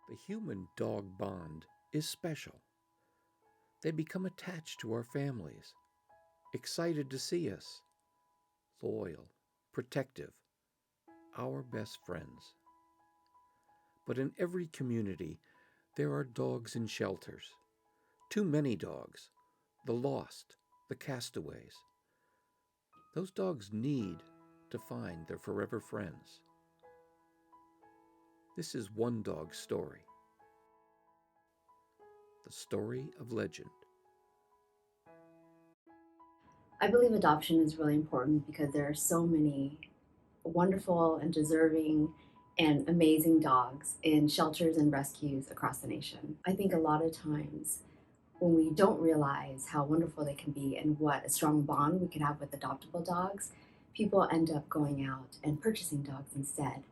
The human-dog bond is special. They become attached to our families, excited to see us, loyal, protective, our best friends. But in every community, there are dogs in shelters. Too many dogs, the lost, the castaways. Those dogs need to find their forever friends. This is one dog's story, the story of legend. I believe adoption is really important because there are so many wonderful and deserving and amazing dogs in shelters and rescues across the nation. I think a lot of times when we don't realize how wonderful they can be and what a strong bond we can have with adoptable dogs, people end up going out and purchasing dogs instead.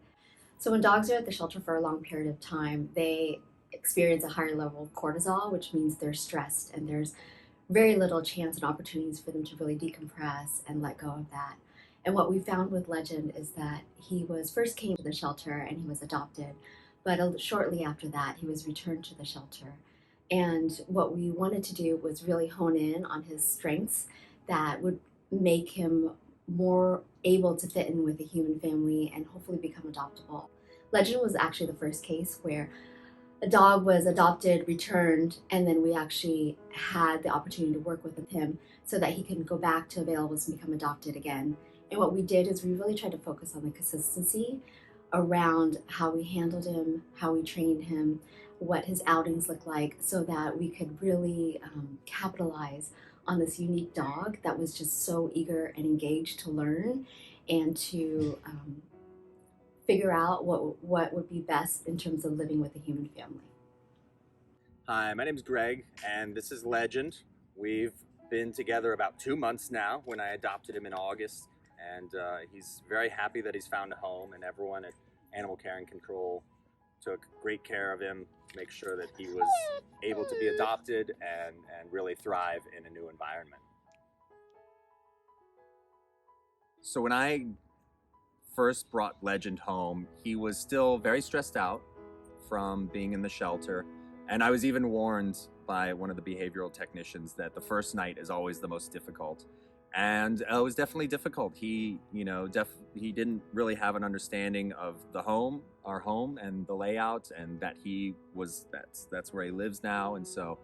So when dogs are at the shelter for a long period of time, they experience a higher level of cortisol, which means they're stressed and there's very little chance and opportunities for them to really decompress and let go of that. And what we found with Legend is that he was first came to the shelter and he was adopted, but shortly after that, he was returned to the shelter. And what we wanted to do was really hone in on his strengths that would make him more able to fit in with a human family and hopefully become adoptable. Legend was actually the first case where a dog was adopted, returned, and then we actually had the opportunity to work with him so that he can go back to availables and become adopted again. And what we did is we really tried to focus on the consistency around how we handled him, how we trained him, what his outings looked like, so that we could really capitalize on this unique dog that was just so eager and engaged to learn and to figure out what would be best in terms of living with a human family. Hi, my name is Greg, and this is Legend. We've been together about 2 months now when I adopted him in August, and he's very happy that he's found a home, and everyone at Animal Care and Control took great care of him to make sure that he was able to be adopted and really thrive in a new environment. So when I first brought Legend home, he was still very stressed out from being in the shelter. And I was even warned by one of the behavioral technicians that the first night is always the most difficult. And it was definitely difficult. He didn't really have an understanding of the home, our home, and the layout, and that that's where he lives now. And so,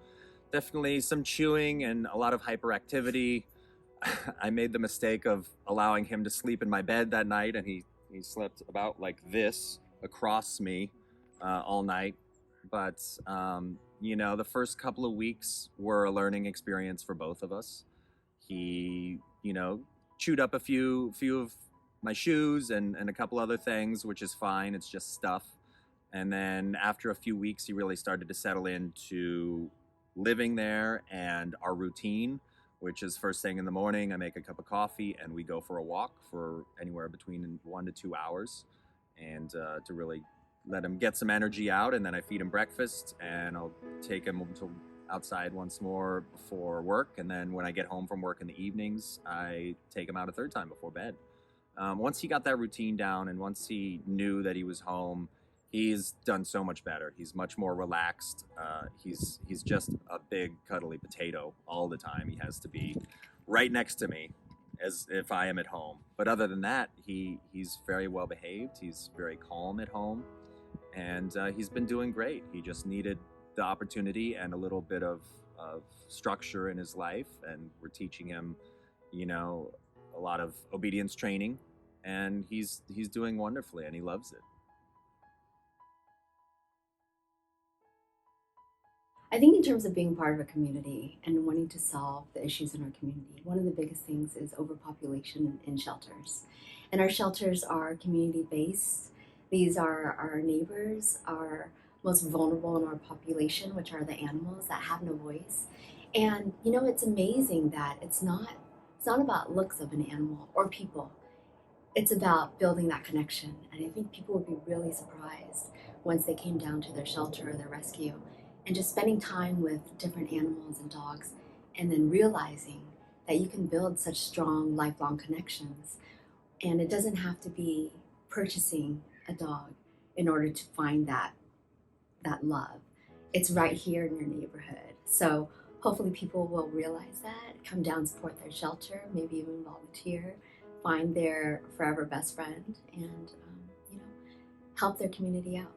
definitely some chewing and a lot of hyperactivity. I made the mistake of allowing him to sleep in my bed that night, and he slept about like this across me all night. But the first couple of weeks were a learning experience for both of us. He, chewed up a few of my shoes and a couple other things, which is fine. It's just stuff. And then after a few weeks, he really started to settle into living there and our routine, which is first thing in the morning, I make a cup of coffee and we go for a walk for anywhere between 1 to 2 hours, and to really let him get some energy out. And then I feed him breakfast and I'll take him to outside once more before work. And then when I get home from work in the evenings, I take him out a third time before bed. Once he got that routine down and once he knew that he was home, he's done so much better. He's much more relaxed. He's just a big cuddly potato all the time. He has to be right next to me as if I am at home. But other than that, he's very well behaved. He's very calm at home, and he's been doing great. He just needed the opportunity and a little bit of structure in his life, and we're teaching him, a lot of obedience training, and he's doing wonderfully, and he loves it. I think in terms of being part of a community and wanting to solve the issues in our community, one of the biggest things is overpopulation in shelters. And our shelters are community based. These are our neighbors, our most vulnerable in our population, which are the animals that have no voice. And it's amazing that it's not about looks of an animal or people. It's about building that connection. And I think people would be really surprised once they came down to their shelter or their rescue and just spending time with different animals and dogs, and then realizing that you can build such strong lifelong connections. And it doesn't have to be purchasing a dog in order to find that love. It's right here in your neighborhood. So hopefully people will realize that, come down, support their shelter, maybe even volunteer, find their forever best friend, and help their community out.